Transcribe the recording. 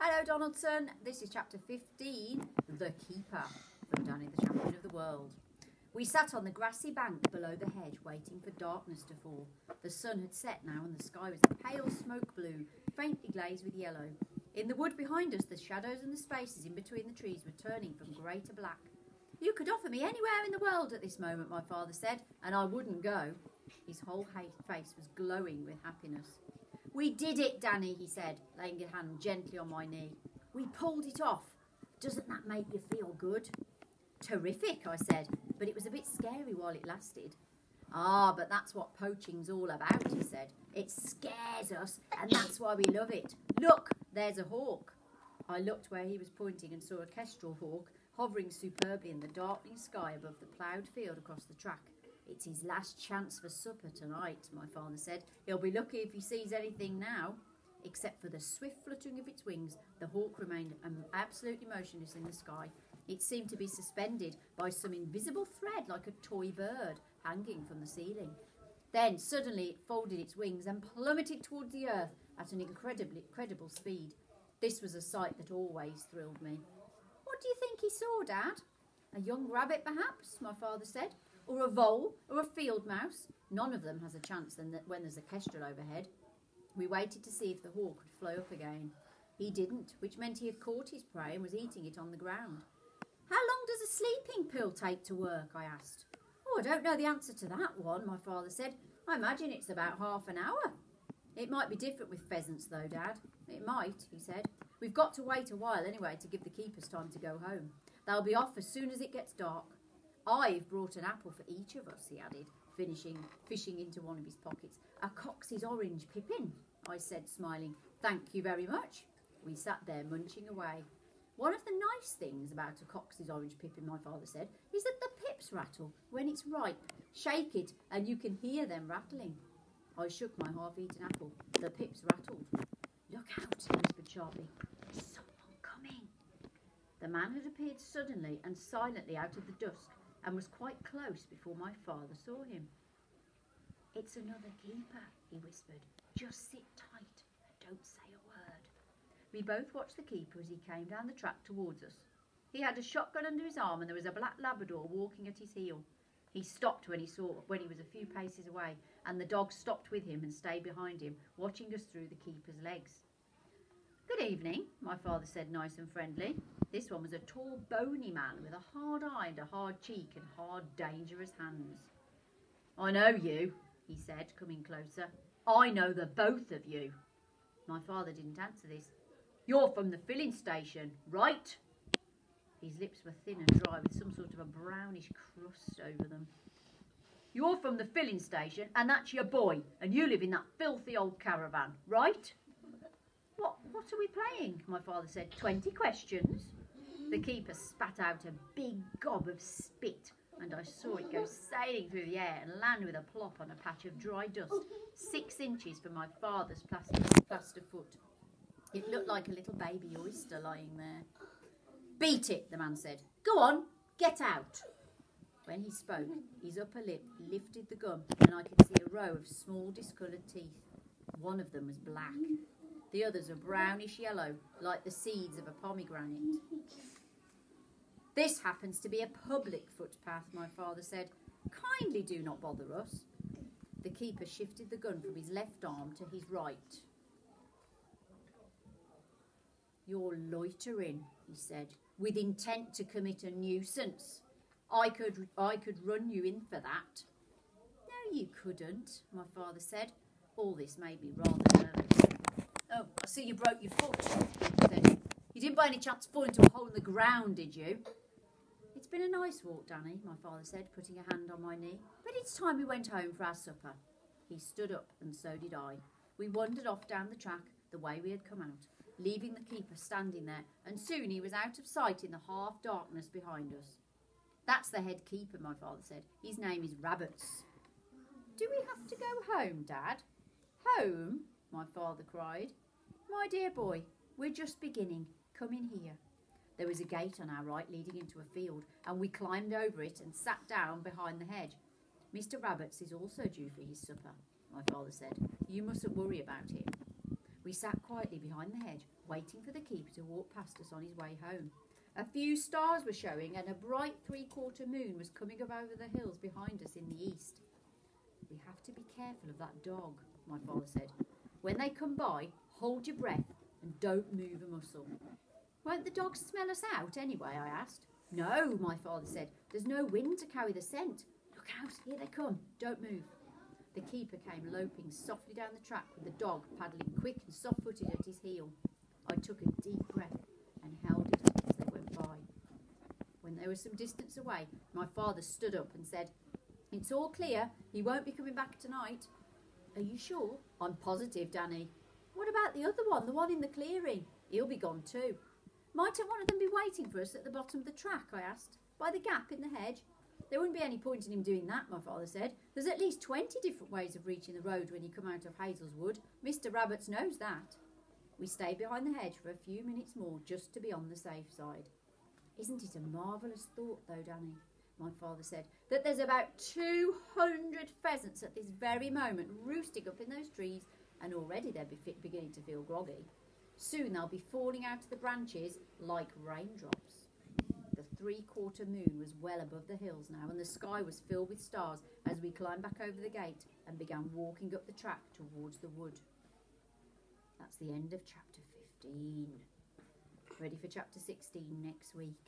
Hello Donaldson, this is chapter 15, The Keeper, from Danny the Champion of the World. We sat on the grassy bank below the hedge waiting for darkness to fall. The sun had set now and the sky was a pale smoke blue, faintly glazed with yellow. In the wood behind us, the shadows and the spaces in between the trees were turning from grey to black. You could offer me anywhere in the world at this moment, my father said, and I wouldn't go. His whole face was glowing with happiness. We did it, Danny, he said, laying a hand gently on my knee. We pulled it off. Doesn't that make you feel good? Terrific, I said, but it was a bit scary while it lasted. Ah, but that's what poaching's all about, he said. It scares us, and that's why we love it. Look, there's a hawk. I looked where he was pointing and saw a kestrel hawk hovering superbly in the darkening sky above the ploughed field across the track. It's his last chance for supper tonight, my father said. He'll be lucky if he sees anything now. Except for the swift fluttering of its wings, the hawk remained absolutely motionless in the sky. It seemed to be suspended by some invisible thread like a toy bird hanging from the ceiling. Then suddenly it folded its wings and plummeted towards the earth at an incredible speed. This was a sight that always thrilled me. What do you think he saw, Dad? A young rabbit, perhaps, my father said. Or a vole, or a field mouse. None of them has a chance when there's a kestrel overhead. We waited to see if the hawk would fly up again. He didn't, which meant he had caught his prey and was eating it on the ground. How long does a sleeping pill take to work? I asked. Oh, I don't know the answer to that one, my father said. I imagine it's about half an hour. It might be different with pheasants though, Dad. It might, he said. We've got to wait a while anyway to give the keepers time to go home. They'll be off as soon as it gets dark. I've brought an apple for each of us, he added, fishing into one of his pockets. A Cox's orange pippin, I said, smiling. Thank you very much. We sat there munching away. One of the nice things about a Cox's orange pippin, my father said, is that the pips rattle when it's ripe. Shake it and you can hear them rattling. I shook my half-eaten apple. The pips rattled. Look out, he whispered sharply. There's someone coming. The man had appeared suddenly and silently out of the dusk, and was quite close before my father saw him. It's another keeper, he whispered. Just sit tight and don't say a word. We both watched the keeper as he came down the track towards us. He had a shotgun under his arm and there was a black Labrador walking at his heel. He stopped when he was a few paces away, and the dog stopped with him and stayed behind him, watching us through the keeper's legs. Good evening, my father said, nice and friendly. This one was a tall, bony man with a hard eye and a hard cheek and hard, dangerous hands. I know you, he said, coming closer. I know the both of you. My father didn't answer this. You're from the filling station, right? His lips were thin and dry with some sort of a brownish crust over them. You're from the filling station and that's your boy and you live in that filthy old caravan, right? What are we playing? My father said. 20 questions. The keeper spat out a big gob of spit and I saw it go sailing through the air and land with a plop on a patch of dry dust 6 inches from my father's plaster foot. It looked like a little baby oyster lying there. Beat it, the man said. Go on, get out. When he spoke, his upper lip lifted the gum and I could see a row of small discoloured teeth. One of them was black. The others are brownish yellow, like the seeds of a pomegranate. This happens to be a public footpath, my father said. Kindly do not bother us. The keeper shifted the gun from his left arm to his right. You're loitering, he said, with intent to commit a nuisance. I could run you in for that. No, you couldn't, my father said. All this made me rather nervous. Oh, I see you broke your foot, he said. You didn't by any chance fall into a hole in the ground, did you? It's been a nice walk, Danny, my father said, putting a hand on my knee. But it's time we went home for our supper. He stood up, and so did I. We wandered off down the track the way we had come out, leaving the keeper standing there, and soon he was out of sight in the half-darkness behind us. That's the head keeper, my father said. His name is Rabbits. Do we have to go home, Dad? Home? My father cried. My dear boy, we're just beginning. Come in here. There was a gate on our right leading into a field, and we climbed over it and sat down behind the hedge. Mr. Rabbits is also due for his supper, my father said. You mustn't worry about him. We sat quietly behind the hedge, waiting for the keeper to walk past us on his way home. A few stars were showing, and a bright three-quarter moon was coming up over the hills behind us in the east. We have to be careful of that dog, my father said. When they come by, hold your breath and don't move a muscle. Won't the dogs smell us out anyway? I asked. No, my father said. There's no wind to carry the scent. Look out, here they come. Don't move. The keeper came loping softly down the track with the dog paddling quick and soft-footed at his heel. I took a deep breath and held it as they went by. When they were some distance away, my father stood up and said, It's all clear. He won't be coming back tonight. Are you sure? I'm positive, Danny. What about the other one, the one in the clearing? He'll be gone too. Mightn't one of them be waiting for us at the bottom of the track? I asked. By the gap in the hedge? There wouldn't be any point in him doing that, my father said. There's at least 20 different ways of reaching the road when you come out of Hazel's Wood. Mr. Rabbit knows that. We stayed behind the hedge for a few minutes more just to be on the safe side. Isn't it a marvellous thought, though, Danny, my father said, that there's about 200 pheasants at this very moment roosting up in those trees, and already they're beginning to feel groggy. Soon they'll be falling out of the branches like raindrops. The three-quarter moon was well above the hills now, and the sky was filled with stars as we climbed back over the gate and began walking up the track towards the wood. That's the end of chapter 15. Ready for chapter 16 next week.